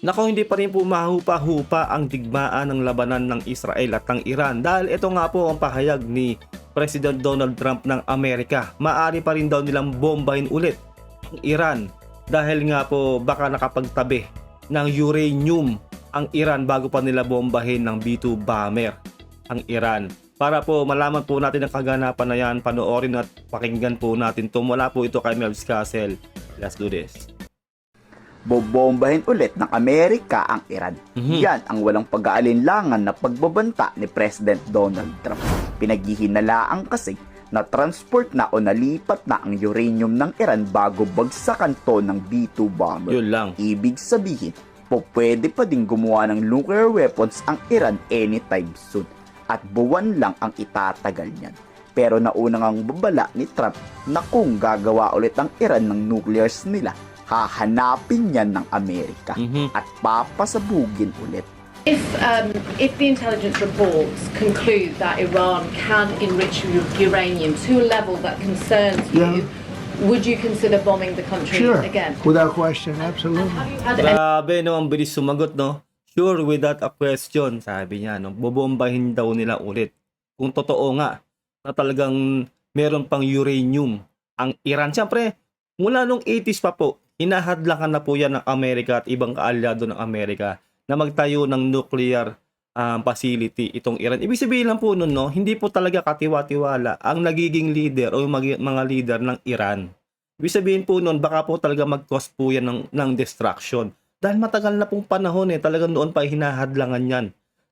Nako, hindi pa rin po mahupa-hupa ang digmaan ng labanan ng Israel at ng Iran dahil ito nga po ang pahayag ni President Donald Trump ng Amerika. Maaari pa rin daw nilang bombahin ulit ang Iran dahil nga po baka nakapagtabi ng uranium ang Iran bago pa nila bombahin ng B-2 bomber ang Iran. Para po malaman po natin ang kaganapan na yan, panoorin at pakinggan po natin ito. Mula po ito kay Melvs Castle. Let's do this. Bobombahin ulit ng Amerika ang Iran. Yan ang walang pag-aalinlangan na pagbabanta ni President Donald Trump. Pinaghihinalaang kasi na transport na o nalipat na ang uranium ng Iran bago bagsakan to ng B-2 bomber. Yun lang. Ibig sabihin, pwede pa din gumawa ng nuclear weapons ang Iran anytime soon. At buwan lang ang itatagal niyan. Pero nauna ngang babala ni Trump na kung gagawa ulit ang Iran ng nuclears nila, hahanapin yan ng Amerika at papasabugin ulit. If the intelligence reports conclude that Iran can enrich uranium to a level that concerns you, would you consider bombing the country again? Without question, absolutely. Have you had any Grabe no, ang bilis sumagot no. Sure without a question, sabi niya no. Bobombahin daw nila ulit. Kung totoo nga na talagang meron pang uranium ang Iran. Siyempre, mula nung 80s pa po, hinahadlangan na po yan ng Amerika at ibang kaalyado ng Amerika na magtayo ng nuclear facility itong Iran. Ibig sabihin lang po nun, no, hindi po talaga katiwa-tiwala ang nagiging leader o yung mga leader ng Iran. Ibig sabihin po nun, baka po talaga mag-cause po yan ng destruction. Dahil matagal na pong panahon talagang noon pa hinahadlangan yan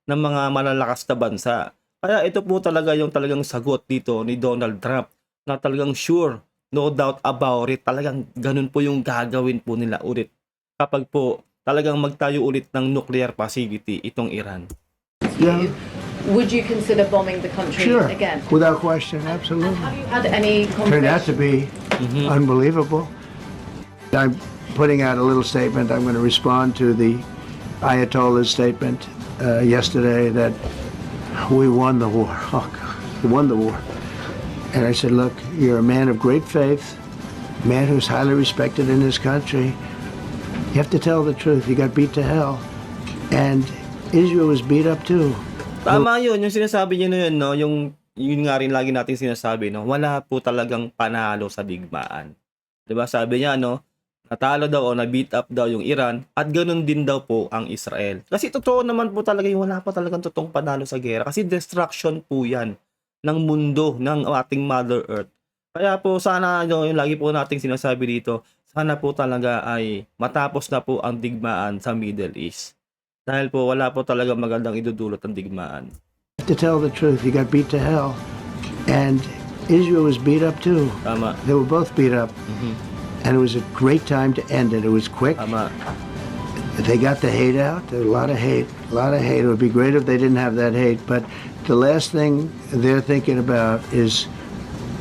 ng mga malalakas na bansa. Kaya ito po talaga yung talagang sagot dito ni Donald Trump na talagang sure, no doubt about it, talagang ganun po yung gagawin po nila ulit kapag po talagang magtayo ulit ng nuclear facility itong Iran. Yeah, would you consider bombing the country sure. again? Without question, absolutely. Have you had any Turned out to conversations? be unbelievable. I'm putting out a little statement. I'm going to respond to the Ayatollah's statement yesterday that we won the war. Oh, God, we won the war. And I said, look, you're a man of great faith, a man who's highly respected in his country. You have to tell the truth. You got beat to hell. And Israel was beat up too. Tama yun, yung sinasabi niya na yun, no? Yun nga rin lagi natin sinasabi, no? Wala po talagang panalo sa digmaan. Diba sabi niya, no? Natalo daw o na-beat up daw yung Iran at ganun din daw po ang Israel. Kasi totoo naman po talaga yung wala pa talagang totoong panalo sa gera. Kasi destruction po yan ng mundo, ng ating Mother Earth. Kaya po sana, yung lagi po nating sinasabi dito, sana po talaga ay matapos na po ang digmaan sa Middle East. Dahil po wala po talaga magandang idudulot ang digmaan. To tell the truth, you got beat to hell. And Israel was beat up too. Tama. They were both beat up. And it was a great time to end it. It was quick. Tama. They got the hate out. There was a lot of hate. A lot of hate. It would be great if they didn't have that hate. But the last thing they're thinking about is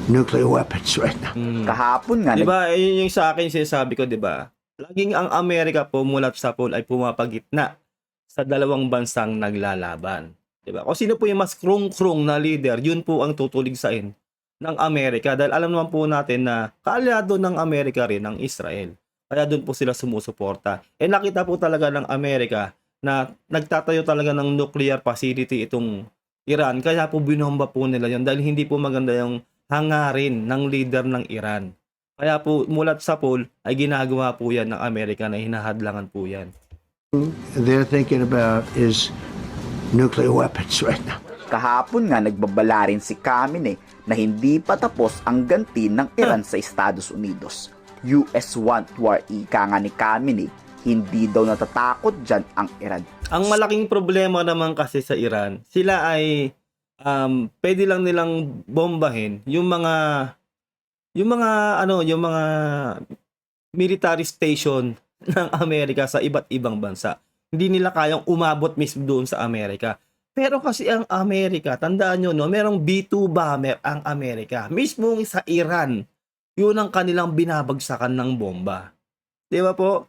nuclear weapons right now. Kahapon nga, Diba, yun yung sa akin sinasabi ko, diba? Laging ang Amerika po mula sa pool ay pumapagitna sa dalawang bansang naglalaban. Diba? Kung sino po yung mas krung-krung na leader, yun po ang tutuligsain ng Amerika. Dahil alam naman po natin na kaalyado ng Amerika rin ang Israel. Kaya doon po sila sumusuporta. Nakita po talaga ng Amerika na nagtatayo talaga ng nuclear facility itong Iran. Kaya po binomba po nila yun dahil hindi po maganda yung hangarin ng leader ng Iran. Kaya po mulat sa poll ay ginagawa po yan ng Amerika na hinahadlangan po yan. They're thinking about is nuclear weapons right now. kahapon nga nagbabala rin si Khamenei na hindi pa tapos ang ganti ng Iran sa Estados Unidos. US want war, ika nga ni Khamenei, hindi daw natatakot dyan ang Iran. Ang malaking problema naman kasi sa Iran, sila ay pwede lang nilang bombahin yung mga military station ng Amerika sa iba't ibang bansa. Hindi nila kayang umabot mismo doon sa Amerika. Pero kasi ang Amerika, tandaan nyo, no, merong B-2 bomber ang Amerika. Mismo sa Iran, yun ang kanilang binabagsakan ng bomba. Di ba po?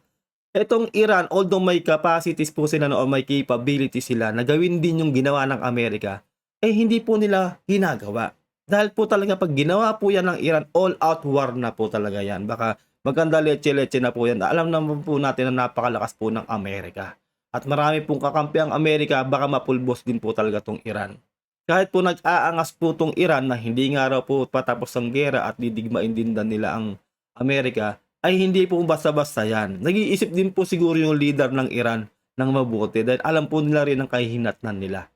Etong Iran, although may capacities po sila o may capability sila na gawin din yung ginawa ng Amerika, hindi po nila ginagawa. Dahil po talaga pag ginawa po yan ng Iran, all-out war na po talaga yan. Baka maganda leche-leche na po yan. Alam naman po natin na napakalakas po ng Amerika. At marami pong kakampi ang Amerika, baka mapulbos din po talaga tong Iran. Kahit po nag-aangas po tong Iran na hindi nga raw po patapos ang gera at didigmain din nila ang Amerika, ay hindi po basta-basta yan. Nag-iisip din po siguro yung leader ng Iran ng mabuti dahil alam po nila rin ang kahihinatnan nila.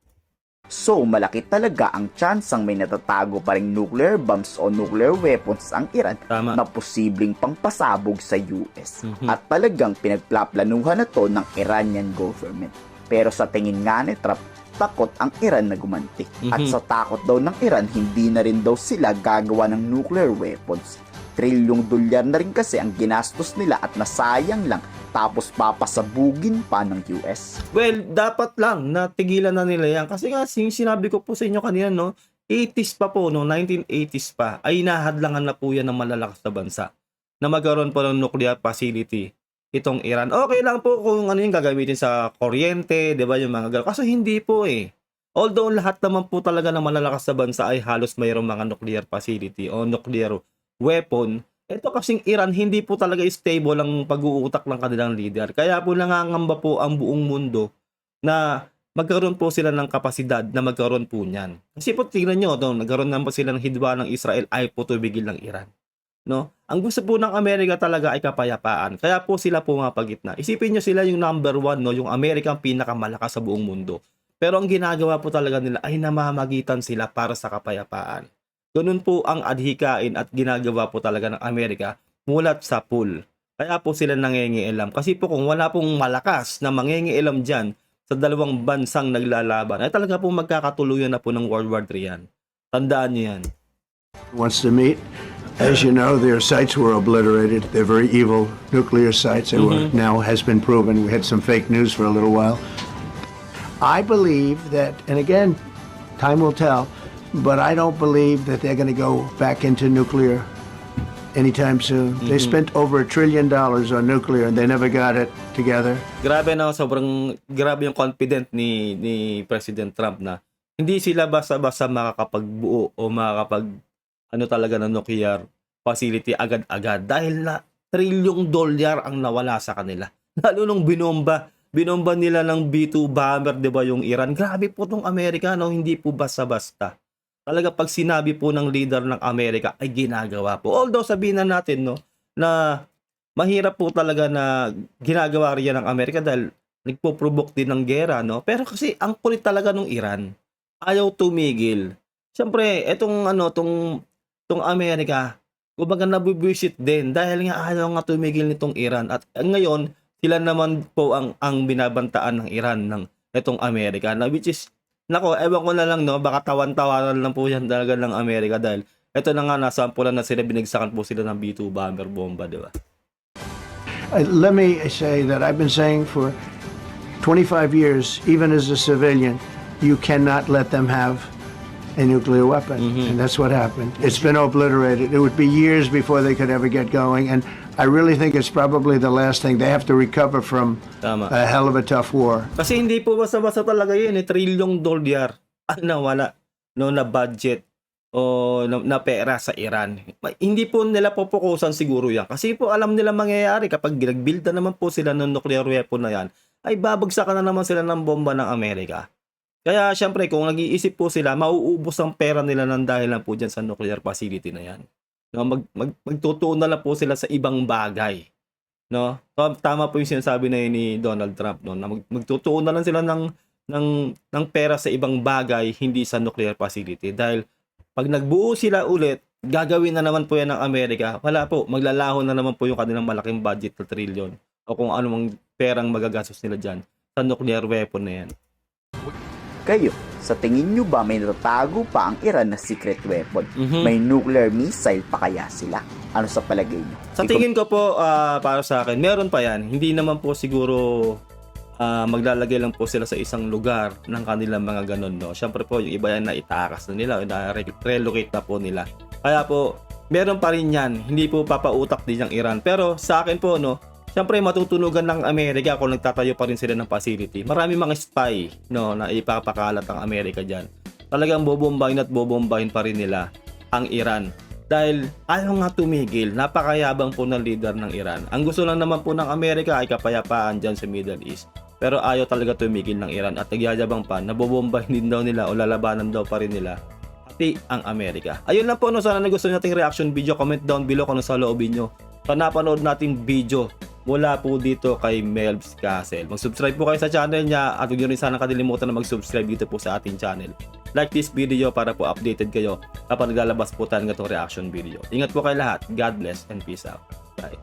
So, malaki talaga ang tsansang may natatago pa ring nuclear bombs o nuclear weapons ang Iran Tama. na posibleng pangpasabog sa US. Mhm. At talagang pinagplaplanuhan na to ng Iranian government. Pero sa tingin nga ni Trump, takot ang Iran na gumanti. At Mhm. sa takot daw ng Iran, hindi na rin daw sila gagawa ng nuclear weapons. $1 trillion na rin kasi ang ginastos nila at nasayang lang, tapos papasabugin pa ng US. Well, dapat lang na tigilan na nila yan. Kasi nga, sinabi ko po sa inyo kanina, no, 80s pa po, no, 1980s pa, ay nahadlangan na po yan ng malalakas na bansa na magkaroon po ng nuclear facility itong Iran. Okay lang po kung ano yung gagamitin sa kuryente, di ba, yung mga gano'n. Kaso hindi po eh. Although lahat naman po talaga ng malalakas na bansa ay halos mayroong mga nuclear facility o nuclear weapon, ito kasing Iran hindi po talaga stable ang pag-uutak ng kanilang leader. Kaya po nangangamba po ang buong mundo na magkaroon po sila ng kapasidad na magkaroon po niyan. Kasi po tingnan nyo, nagkaroon naman po sila ng hidwa ng Israel ay po tumigil ng Iran. No? Ang gusto po ng Amerika talaga ay kapayapaan. Kaya po sila pumapagitna. Isipin nyo sila yung number 1, no? Yung Amerika ang pinakamalakas sa buong mundo. Pero ang ginagawa po talaga nila ay namamagitan sila para sa kapayapaan. Ganun po ang adhikain at ginagawa po talaga ng Amerika mulat sa pool. Kaya po sila nangingialam. Kasi po kung wala pong malakas na mangingialam dyan sa dalawang bansang naglalaban, ay talaga po magkakatuluyan na po ng World War III yan. Tandaan niyo yan. Wants to meet. As you know, their sites were obliterated. They're very evil nuclear sites. They were now has been proven. We had some fake news for a little while. I believe that, and again, time will tell, but I don't believe that they're going to go back into nuclear anytime soon. They spent over $1 trillion on nuclear and they never got it together. Grabe na, sobrang grabe yung confident ni President Trump na hindi sila basta-basta makakapagbuo o makakapag ano talaga ng nuclear facility agad-agad dahil na $1 trillion ang nawala sa kanila. Lalo nung binomba nila ng B-2 bomber, 'di ba, yung Iran. Grabe po tong Amerika, no, hindi po basta-basta. Talaga pag sinabi po ng leader ng Amerika ay ginagawa po. Although sabihin na natin, no, na mahirap po talaga na ginagawa riyan ng Amerika dahil nagpo-provoke din ng gera, no. Pero kasi ang kulit talaga ng Iran. Ayaw tumigil. Siyempre, tong Amerika, kumbaga nabubwisit din dahil nga ayaw nga tumigil nitong Iran. At ngayon, sila naman po ang binabantaan ng Iran ng itong Amerika. Na which is, nako, ewan ko na lang, no, baka tawan-tawanan lang po yan talaga ng Amerika dahil ito na nga, nasampulan na sila, binigsakan po sila ng B-2 bomber bomba, di ba? Let me say that I've been saying for 25 years, even as a civilian, you cannot let them have a nuclear weapon. And that's what happened. It's been obliterated. It would be years before they could ever get going. And I really think it's probably the last thing. They have to recover from Tama. a hell of a tough war. Kasi hindi po basta-basta talaga yun, $1 trillion ang nawala, no, na budget o na pera sa Iran. Hindi po nila pupukusan siguro yan. Kasi po alam nila mangyayari kapag nag-build na naman po sila ng nuclear weapon na yan, ay babagsakan na naman sila ng bomba ng Amerika. Kaya syempre kung nag-iisip po sila, mauubos ang pera nila ng dahil lang po dyan sa nuclear facility na yan. No, magtutuon na lang po sila sa ibang bagay. No? Tama po yung sinasabi na yun ni Donald Trump, no, na magtutuon na lang sila ng pera sa ibang bagay, hindi sa nuclear facility. Dahil pag nagbuo sila ulit, gagawin na naman po yan ng Amerika. Wala po, maglalaho na naman po yung kanilang malaking budget na trillion o kung anumang perang magagastos nila dyan sa nuclear weapon na yan. Kayo, sa tingin nyo ba may natatago pa ang Iran na secret weapon? May nuclear missile pa kaya sila? Ano sa palagay nyo? Sa tingin ko po, para sa akin, meron pa yan. Hindi naman po siguro maglalagay lang po sila sa isang lugar ng kanilang mga ganun, no? Siyempre po, yung iba yan na itakas na nila, na-relocate na po nila. Kaya po, meron pa rin yan. Hindi po papautak din yung Iran. Pero sa akin po, no, siyempre matutunugan ng Amerika kung nagtatayo pa rin sila ng facility. Marami mga spy, no, na ipapakalat ang Amerika dyan. Talagang bobombahin at bobombahin pa rin nila ang Iran. Dahil ayaw nga tumigil, napakayabang po ng leader ng Iran. Ang gusto lang naman po ng Amerika ay kapayapaan dyan sa Middle East. Pero ayaw talaga tumigil ng Iran at nagyayabang pa, nabobombahin din daw nila o lalabanan daw pa rin nila pati ang Amerika. Ayun lang po, no, sana nagustuhan nating reaction video. Comment down below kung ano sa loobin nyo sa napanood nating video mula po dito kay Melbs Castle. Mag-subscribe po kayo sa channel niya at huwag nyo rin sana kadilimutan na mag-subscribe dito po sa ating channel. Like this video para po updated kayo kapag naglalabas po tayo ng itong reaction video. Ingat po kayo lahat. God bless and peace out. Bye.